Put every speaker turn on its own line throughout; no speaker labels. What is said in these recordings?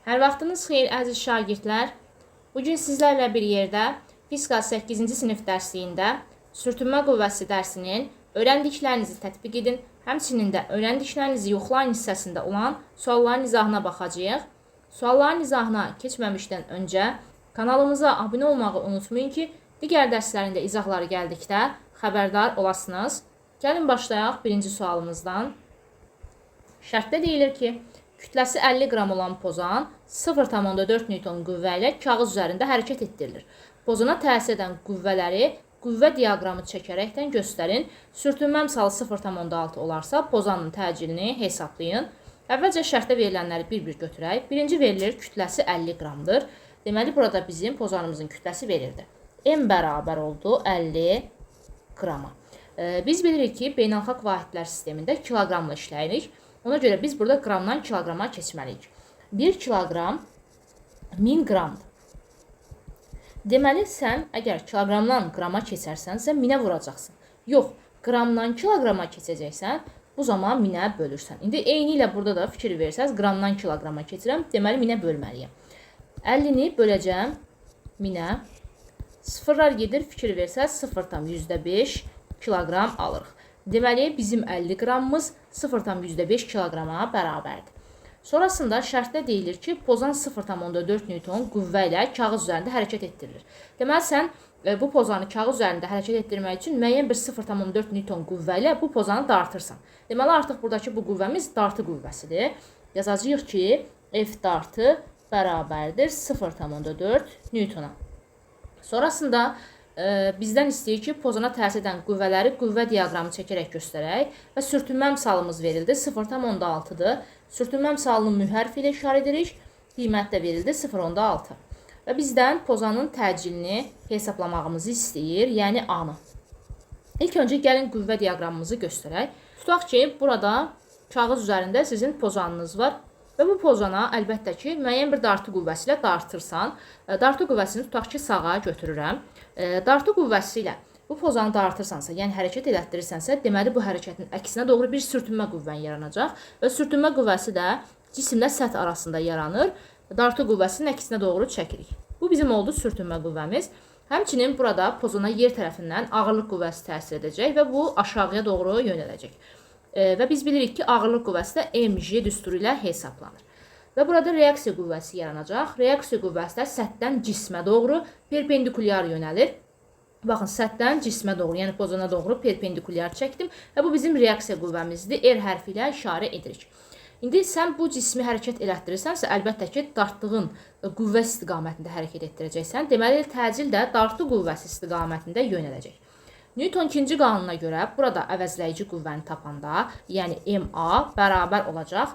Hər vaxtınız xeyir əziz şagirdlər. Bugün sizlərlə bir yerdə fizika 8-ci sinif dərsliyində sürtünmə qüvvəsi dərsinin öyrəndiklərinizi tətbiq edin. Həmçinin də öyrəndiklərinizi yoxlayın hissəsində olan sualların izahına baxacağıq. Sualların izahına keçməmişdən öncə kanalımıza abunə olmağı unutmayın ki, digər dərslərində izahları gəldikdə xəbərdar olasınız. Gəlin başlayaq birinci sualımızdan. Şərtdə deyilir ki, kütləsi 50 qram olan pozan 0,4 Newton qüvvə ilə kağız üzərində hərəkət etdirilir. Pozana təsir edən qüvvələri qüvvə diaqramı çəkərəkdən göstərin. Sürtünmə misalı 0,6 olarsa, pozanın təcilini hesablayın. Əvvəlcə şərtdə verilənləri bir-bir götürək. Birinci verilir, kütləsi 50 qramdır. Deməli, burada bizim pozanımızın kütləsi verildi. M bərabər oldu 50 qrama. Biz bilirik ki, beynəlxalq vahidlər sistemində kiloqramla işləyirik. Ona görə biz burada qramdan kiloqrama keçməliyik. 1 kiloqram 1000 qramdır. Deməli, sən əgər kiloqramdan qrama keçərsənsə, 1000-ə vuracaqsın. Yox, qramdan kiloqrama keçəcəksən, bu zaman 1000-ə bölürsən. İndi eyni ilə burada da fikir versəz, qramdan kiloqrama keçirəm, deməli 1000-ə bölməliyəm. 50-ni böləcəm 1000-ə. Sıfırlar gedir, fikir versəz, 0,5 kiloqram alırıq. Deməli, bizim 50 qramımız 0,5 kiloqrama bərabərdir. Sonrasında şərtdə deyilir ki, pozan 0,4 Newton qüvvə ilə kağız üzərində hərəkət etdirilir. Deməli, sən bu pozanı kağız üzərində hərəkət etdirmək üçün müəyyən bir 0,4 Newton qüvvə ilə bu pozanı dartırsan. Deməli, artıq buradakı bu qüvvəmiz dartı qüvvəsidir. Yazacağıq ki, F dartı bərabərdir 0,4 Newtona. Sonrasında bizdən istəyir ki, pozana təsir edən qüvvələri qüvvə diaqramı çəkərək göstərək və sürtünmə misalımız verildi, 0,6-dır. Sürtünmə misalını mü hərfi ilə işarə edirik, qiymət də verildi 0,6. Və bizdən pozanın təcilini hesablamağımızı istəyir, yəni A-nı. İlk öncə gəlin qüvvə diaqramımızı göstərək. Tutaq ki, burada kağız üzərində sizin pozanınız var. Və bu pozana əlbəttə ki, müəyyən bir dartı qüvvəsi ilə dartırsan. Dartı qüvvəsini tutaq ki, sağa götürürəm. Dartı qüvvəsi ilə bu pozanı dartırsansa, yəni hərəkət elətdirirsənsə, deməli bu hərəkətin əksinə doğru bir sürtünmə qüvvən yaranacaq. Və sürtünmə qüvvəsi də cisimlə səth arasında yaranır. Dartı qüvvəsinin əksinə doğru çəkirik. Bu bizim oldu sürtünmə qüvvəmiz. Həmçinin burada pozana yer tərəfindən ağırlıq qüvvəsi təsir edəcək və bu aşağıya doğru yönələcək. Və biz bilirik ki, ağırlıq qüvvəsi də mg düsturu ilə hesablanır. Və burada reaksiya qüvvəsi yaranacaq. Reaksiya qüvvəsi də səthdən cismə doğru perpendikulyar yönəlir. Baxın, səthdən cismə doğru, yəni pozana doğru perpendikulyar çəkdim və bu bizim reaksiya qüvvəmizdir. R hərfi ilə işarə edirik. İndi sən bu cismi hərəkət elətdirirsənsə, əlbəttə ki, dartdığın qüvvə istiqamətində hərəkət etdirəcəksən. Deməli, təcil də dartı qüvvəsi istiqamətində yönələcək. Newton ikinci qanununa görə burada əvəzləyici qüvvəni tapanda, yəni MA bərabər olacaq.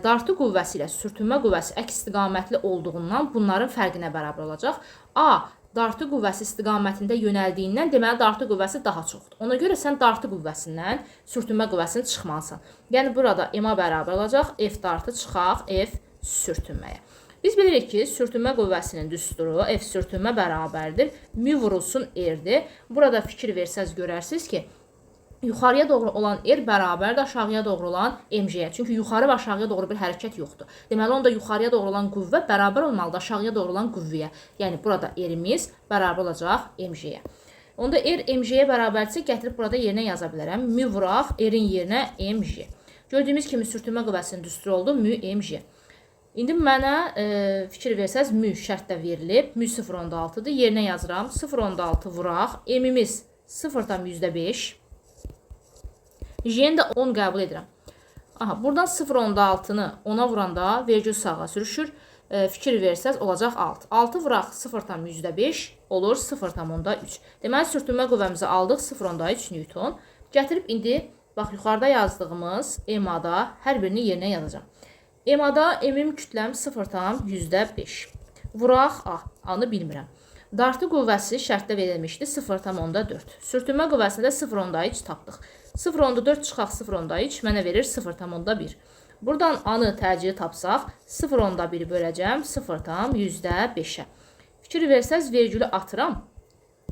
Dartı qüvvəsi ilə sürtünmə qüvvəsi əks istiqamətli olduğundan bunların fərqinə bərabər olacaq. A dartı qüvvəsi istiqamətində yönəldiyindən deməli dartı qüvvəsi daha çoxdur. Ona görə sən dartı qüvvəsindən sürtünmə qüvvəsini çıxmalısan. Yəni burada MA bərabər olacaq. F dartı çıxaq F sürtünməyə. Biz bilirik ki, sürtünmə qüvvəsinin düsturu F sürtünmə bərabərdir. Mü vurulsun R-dir. Burada fikir versəz görərsiniz ki, yuxarıya doğru olan R bərabərdir aşağıya doğru olan mg-yə. Çünki yuxarı və aşağıya doğru bir hərəkət yoxdur. Deməli, onda yuxarıya doğru olan qüvvə bərabər olmalıdır aşağıya doğru olan qüvvəyə. Yəni, burada R-imiz bərabər olacaq mg-yə. Onda R mg-yə bərabərdirsə, gətirib burada yerinə yaza bilərəm. Mü vuraq R-in yerinə mg. Gördüyümüz kimi sürtünmə qüvvəsinin düsturu oldu mü mg. İndi mənə fikir versəz, mü şərtdə verilib, mü 0,6-dır, yerinə yazıram, 0,6 vuraq, m-imiz 0,5, j-ni də 10 qəbul edirəm. Buradan 0,6-nı 10-a vuranda vergül sağa sürüşür, fikir versəz olacaq 6. 6 vuraq 0,5 olur 0,3. Deməli, sürtünmə qüvvəmizi aldıq 0,3 Newton. Gətirib indi, bax, yuxarıda yazdığımız MA-da hər birini yerinə yazacağım. MA-da M-im kütləm 0,5. Vuraq A. A-nı bilmirəm. Dartı qüvvəsi şərtdə verilmişdi 0,4. Sürtünmə qüvvəsində 0,3 tapdıq. 0,4 çıxaq 0,3 mənə verir 0,1. Buradan A-nı təcili tapsaq 0,1 böləcəm 0,5-ə. Fikir versəz vergülü atıram.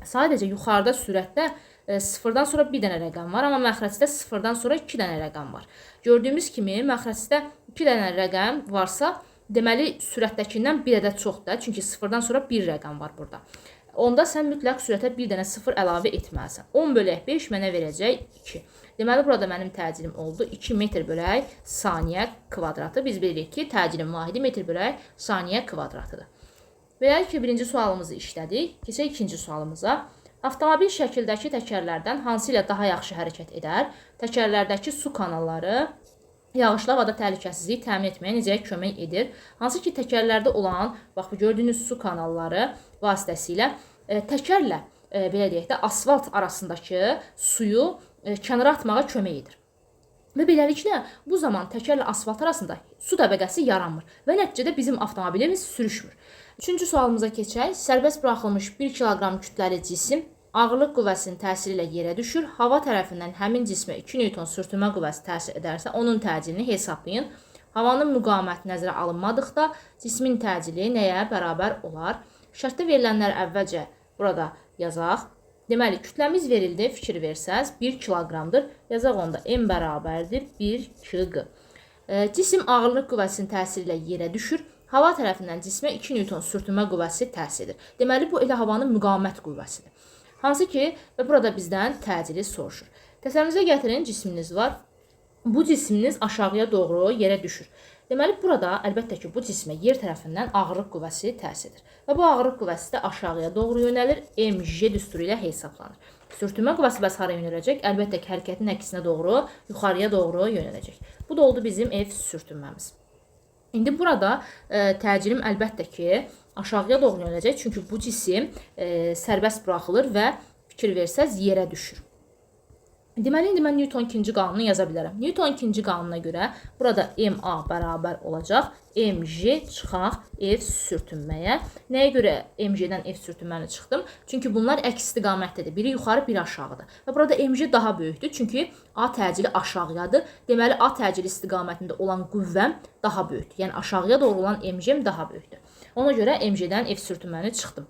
Sadəcə yuxarıda sürətdə sıfırdan sonra bir dənə rəqəm var, amma məxrəcdə sıfırdan sonra iki dənə rəqəm var. Gördüyümüz kimi məxrəcdə iki dənə rəqəm varsa, deməli sürətdəkindən bir ədəd çoxdur, çünki sıfırdan sonra bir rəqəm var burada. Onda sən mütləq sürətə bir dənə sıfır əlavə etməlisən. 10 bölək 5 mənə verəcək 2. Deməli, burada mənim təcillim oldu 2 metr bölək saniyə kvadratı. Biz bilirik ki, təcilin vahidi metr bölək saniyə kvadratıdır. Beləliklə ki, birinci sualımızı işlədik. Keçək ikinci sualımıza. Avtomobil şəkildəki təkərlərdən hansı ilə daha yaxşı hərəkət edər? Təkərlərdəki su kanalları yağışlı havada təhlükəsizliyi təmin etməyə necə kömək edir? Hansı ki, təkərlərdə olan, bax bu gördüyünüz su kanalları vasitəsilə təkərlə, belə deyək də, asfalt arasındakı suyu kənara atmağa kömək edir. Və beləliklə, bu zaman təkərlə asfalt arasında su təbəqəsi yaranmır və nəticədə bizim avtomobilimiz sürüşmür. Üçüncü sualımıza keçək. Sərbəst buraxılmış 1 kiloqram kütləli cisim ağırlıq qüvvəsinin təsiri ilə yerə düşür. Hava tərəfindən həmin cismə 2 newton sürtünmə qüvvəsi təsir edərsə, onun təcilini hesablayın. Havanın müqaməti nəzərə alınmadıqda cismin təcili nəyə bərabər olar? Şərtdə verilənləri əvvəlcə burada yazaq. Deməli, kütləmiz verildi, fikir versəz 1 kiloqramdır. Yazaq onda M bərabərdir 1 kg. Cisim ağırlıq qüvvəsinin təsiri ilə yerə düşür. Hava tərəfindən cismə 2 newton sürtünmə qüvvəsi təsir edir. Deməli, bu elə havanın müqamət qüvvəsidir. Hansı ki, və burada bizdən təcili soruşur. Təsəvvürünüzə gətirin, cisminiz var. Bu cisminiz aşağıya doğru yerə düşür. Deməli, burada əlbəttə ki, bu cismə yer tərəfindən ağırlıq qüvvəsi təsir edir. Və bu ağırlıq qüvvəsi də aşağıya doğru yönəlir, mg düsturu ilə hesablanır. Sürtünmə qüvvəsi bəs hara yönələcək? Əlbəttə ki, hərəkətin əksinə doğru, yuxarıya doğru yönələcək. Bu da oldu bizim F sürtünməmiz. İndi burada təcillim əlbəttə ki, aşağıya doğru yönələcək, çünki bu cisim sərbəst buraxılır və fikir versəz yerə düşür. Deməli, indi mən Newton ikinci qanunu yaza bilərəm. Newton ikinci qanuna görə burada MA bərabər olacaq mg çıxaq F sürtünməyə. Nəyə görə mg-dən F sürtünməni çıxdım? Çünki bunlar əks istiqamətdədir. Biri yuxarı, biri aşağıdır. Və burada mg daha böyükdür, çünki A təcili aşağıyadır. Deməli, A təcili istiqamətində olan qüvvəm daha böyükdür. Yəni, aşağıya doğru olan mg daha böyükdür. Ona görə mg-dən F sürtünməni çıxdım.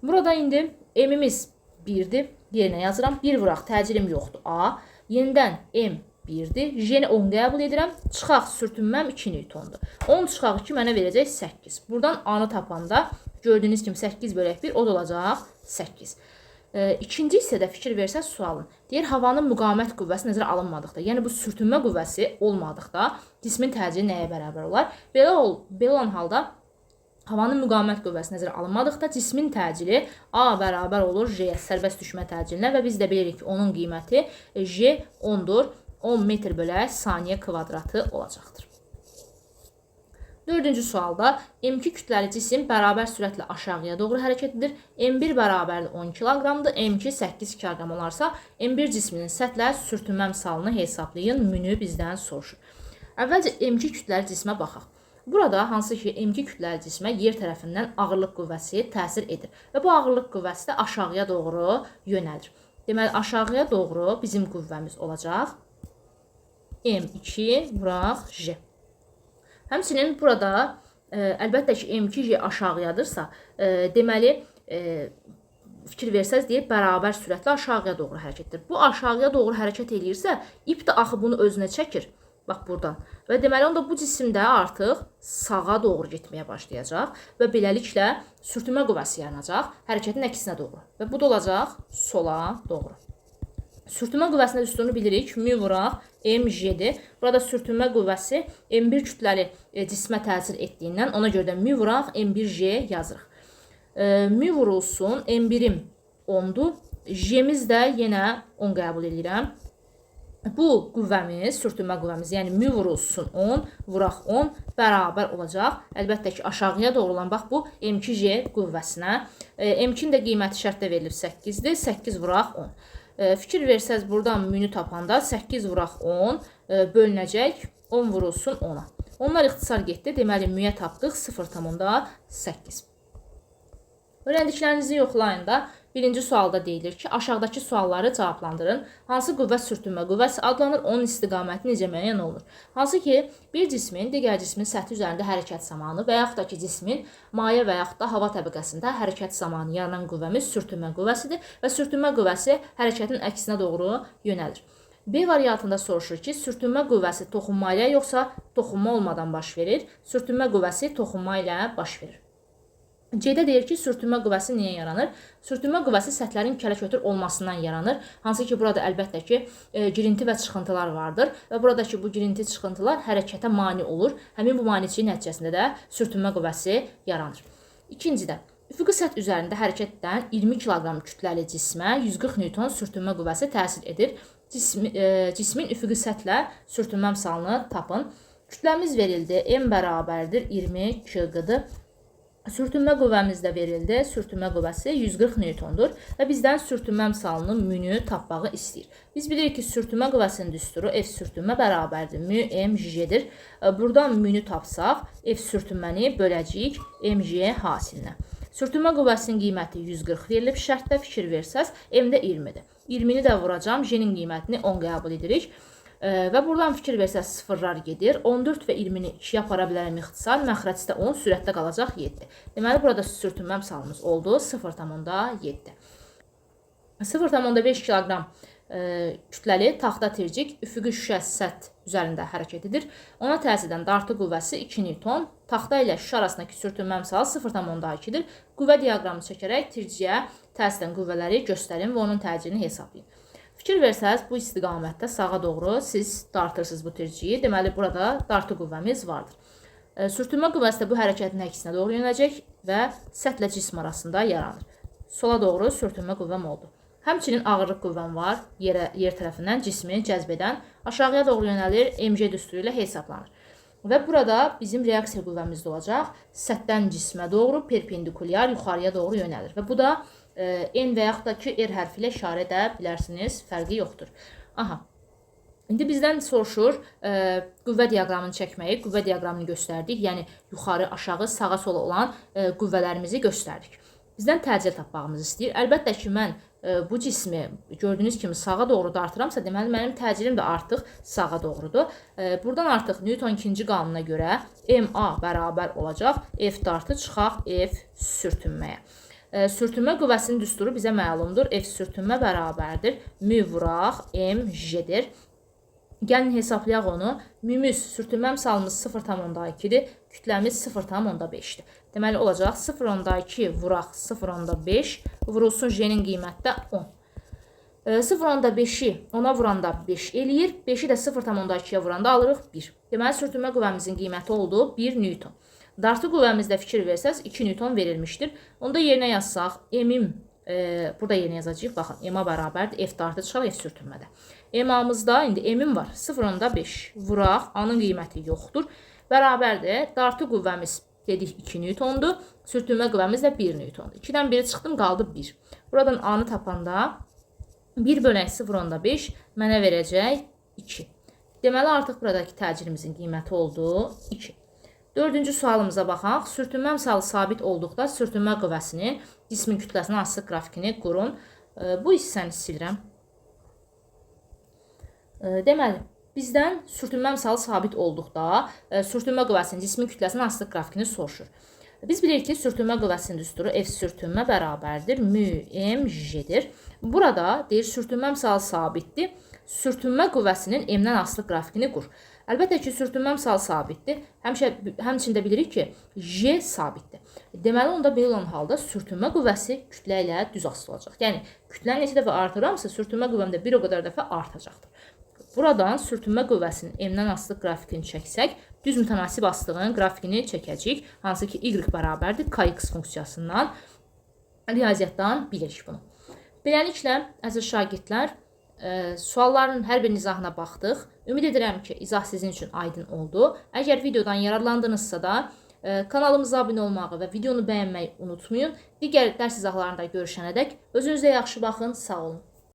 Burada indi M-imiz 1-dir. Yerinə yazıram. 1 vuraq, təcillim yoxdur. A. Yenidən M 1-dir. J-ni 10 qəbul edirəm. Çıxaq sürtünməm 2 newtondur. 10 çıxaq 2 mənə verəcək 8. Buradan A-nı tapanda gördüyünüz kimi 8 bölək 1 o da olacaq 8. İkinci hissədə fikir versəz sualın. Deyir, havanın müqamət qüvvəsi nəzərə alınmadıqda, yəni bu sürtünmə qüvvəsi olmadıqda cismin təcili nəyə bərabər olar? Belə olan halda havanın müqamət qüvvəsi nəzərə alınmadıqda cismin təcili A bərabər olur J-yə, sərbəst düşmə təcilinə və biz də bilirik ki, onun qiyməti J 10-dur. 10 metr bölək saniyə kvadratı olacaqdır. Dördüncü sualda M2 kütləli cisim bərabər sürətlə aşağıya doğru hərəkət edir. M1 bərabərdir 10 kg-dır. M2 8 kg olarsa, M1 cisminin səthlə sürtünmə misalını hesablayın. Münü bizdən soruşur. Əvvəlcə M2 kütləli cismə baxaq. Burada hansı ki, M2 kütləli cismə yer tərəfindən ağırlıq qüvvəsi təsir edir. Və bu ağırlıq qüvvəsi də aşağıya doğru yönəlir. Deməli, aşağıya doğru bizim qüvvəmiz olacaq. M2 vuraq J. Həmçinin burada əlbəttə ki, M2J aşağıyadırsa, deməli, fikir versəz deyir, bərabər sürətlə aşağıya doğru hərəkət edir. Bu aşağıya doğru hərəkət edirsə, ip də axı bunu özünə çəkir. Bax buradan. Və deməli, onda bu cisim də artıq sağa doğru getməyə başlayacaq və beləliklə sürtünmə qüvvəsi yaranacaq hərəkətin əksinə doğru. Və bu da olacaq sola doğru. Sürtünmə qüvvəsində üstünü bilirik. Mü vuraq mg-dir. Burada sürtünmə qüvvəsi M1 kütləli cismə təsir etdiyindən ona görə də mü vuraq M1J yazırıq. Mü vurulsun M1-im 10-dur. J-miz də yenə 10 qəbul edirəm. Bu qüvvəmiz, sürtünmə qüvvəmiz, yəni mü vurulsun 10, vuraq 10 bərabər olacaq. Əlbəttə ki, aşağıya doğru olan, bax bu M2J qüvvəsinə. M2-nin də qiyməti şərtdə verilib 8-dir. 8 vuraq 10. Fikir versəz, buradan münü tapanda 8 vuraq 10 bölünəcək 10 vurulsun 10-a. Onlar ixtisar getdi. Deməli, müyə tapdıq 0,8. Öyrəndiklərinizi yoxlayın da. Birinci sualda deyilir ki, aşağıdakı sualları cavablandırın. Hansı qüvvə sürtünmə qüvvəsi adlanır, onun istiqaməti necə müəyyən olunur? Hansı ki, bir cismin digər cismin səthi üzərində hərəkət zamanı və yaxud da ki, cismin maye və yaxud da hava təbəqəsində hərəkət zamanı yaranan qüvvəmiz sürtünmə qüvvəsidir və sürtünmə qüvvəsi hərəkətin əksinə doğru yönəlir. B variantında soruşur ki, sürtünmə qüvvəsi toxunma ilə yoxsa toxunma olmadan baş verir? Sürtünmə qüvvəsi toxunma ilə baş verir. C-də deyir ki, sürtünmə qüvvəsi niyə yaranır? Sürtünmə qüvvəsi səthlərin kərə-kötür olmasından yaranır. Hansı ki, burada əlbəttə ki, girinti və çıxıntılar vardır və buradakı bu girinti çıxıntılar hərəkətə mane olur. Həmin bu maneçilik nəticəsində də sürtünmə qüvvəsi yaranır. İkincidə, üfüqi səth üzərində hərəkət edən 20 kq kütləli cismə 140 Newton sürtünmə qüvvəsi təsir edir. Cismin üfüqi səthlə sürtünmə misalını tapın. Kütləmiz verildi, M bərabərdir 20 kq-dır. Sürtünmə qüvvəmiz də verildi. Sürtünmə qüvvəsi 140 Newtondur və bizdən sürtünmə misalının mü-nü tapmağı istəyir. Biz bilirik ki, sürtünmə qüvvəsinin düsturu F sürtünmə bərabərdir mü-m-j-dir. Buradan mü-nü tapsaq, F sürtünməni böləcəyik m-j hasilinə. Sürtünmə qüvvəsinin qiyməti 140 verilib. Şərtdə fikir versəz, m-də 20-dir. 20-ni də vuracam, j-nin qiymətini 10 qəbul edirik. Və buradan fikir versəz sıfırlar gedir. 14 və 20-ni 2-yə apara bilərəm ixtisar. Məxrəcdə 10, sürətdə qalacaq 7. Deməli, burada sürtünmə misalımız oldu 0,7. 0,5 kq kütləli taxta tircik üfüqi şüşə səth üzərində hərəkət edir. Ona təsir edən dartı qüvvəsi 2 Newton. Taxta ilə şüşə arasındakı sürtünmə misalı 0,2-dir. Qüvvə diaqramını çəkərək tirciyə təsir edən qüvvələri göstərin və onun təcilini hesablayın. Fikir versəz, bu istiqamətdə sağa doğru siz dartırsınız bu tirciyi. Deməli, burada dartı qüvvəmiz vardır. Sürtünmə qüvvəsi də bu hərəkətin əksinə doğru yönələcək və səthlə cism arasında yaranır. Sola doğru sürtünmə qüvvəm oldu. Həmçinin ağırlıq qüvvəm var, yer tərəfindən cismi cəzb edən. Aşağıya doğru yönəlir, mc düsturu ilə hesablanır. Və burada bizim reaksiya qüvvəmiz də olacaq. Səthdən cismə doğru perpendikulyar yuxarıya doğru yönəlir. Və bu da N və yaxud da ki, R hərfi ilə işarə edə bilərsiniz, fərqi yoxdur. Aha. İndi bizdən soruşur qüvvə diaqramını çəkməyi, qüvvə diaqramını göstərdik. Yəni, yuxarı, aşağı, sağa, sola olan qüvvələrimizi göstərdik. Bizdən təcil tapmağımızı istəyir. Əlbəttə ki, mən bu cismi gördüyünüz kimi sağa doğru dartıramsa, deməli, mənim təcillim də artıq sağa doğrudur. Buradan artıq Newton ikinci qanuna görə MA bərabər olacaq. F dartı çıxaq F sürtünməyə. Sürtünmə qüvvəsinin düsturu bizə məlumdur. F sürtünmə bərabərdir. Mü vuraq, M, J-dir. Gəlin hesablayaq onu. Mümüz, sürtünmə misalımız 0,2-dir. Kütləmiz 0,5-dir. Deməli, olacaq 0,2 vuraq 0,5 vurulsun J-nin qiymətdə 10. 0,5-i 10-a vuranda 5 eləyir. 5-i də 0,2-yə vuranda alırıq 1. Deməli, sürtünmə qüvvəmizin qiyməti oldu 1 Newton. Dartı qüvvəmizdə fikir versəz 2 Newton verilmişdir. Onda yerinə yazsaq, M-im, burada yerinə yazacağıq. Baxın, M-a bərabərdir. F dartı çıxar, F sürtünmədə. M-amızda indi M-im var. 0,5 vuraq, A-nın qiyməti yoxdur. Bərabərdir. Dartı qüvvəmiz dedik 2 Newtondur. Sürtünmə qüvvəmiz də 1 Newtondur. 2-dən 1-i çıxdım, qaldı 1. Buradan A-nı tapanda 1 bölək 0,5 mənə verəcək 2. Deməli, artıq buradakı təcillimizin qiyməti oldu 2. Dördüncü sualımıza baxaq. Sürtünmə misalı sabit olduqda sürtünmə qüvvəsinin cismin kütləsinin asılı qrafikini qurun. Bu hissəni silirəm. Deməli, bizdən sürtünmə misalı sabit olduqda sürtünmə qüvvəsinin cismin kütləsinin asılı qrafikini soruşur. Biz bilirik ki, sürtünmə qüvvəsinin düsturu F sürtünmə bərabərdir mü-m-j-dir. Burada deyir, sürtünmə misalı sabitdir. Sürtünmə qüvvəsinin M-dən asılı qrafikini qur. Əlbəttə ki, sürtünmə misalı sabitdir. Həmçində bilirik ki, J sabitdir. Deməli, onda belə olan halda sürtünmə qüvvəsi kütlə ilə düz asılı olacaq. Yəni, kütləni neçə dəfə artıramsa, sürtünmə qüvvəm də bir o qədər dəfə artacaqdır. Buradan sürtünmə qüvvəsinin M-dən asılı qrafikini çəksək, düz mütənasib asılığın qrafikini çəkəcəyik. Hansı ki, Y bərabərdir KX funksiyasından. Riyaziyyatdan bilirik bunu. Beləliklə, əziz şagirdlər, sualların hər bir izahına baxdıq. Ümid edirəm ki, izah sizin üçün aydın oldu. Əgər videodan yararlandınızsa da kanalımıza abunə olmağı və videonu bəyənməyi unutmayın. Digər dərs izahlarında görüşənədək özünüzə yaxşı baxın, sağ olun.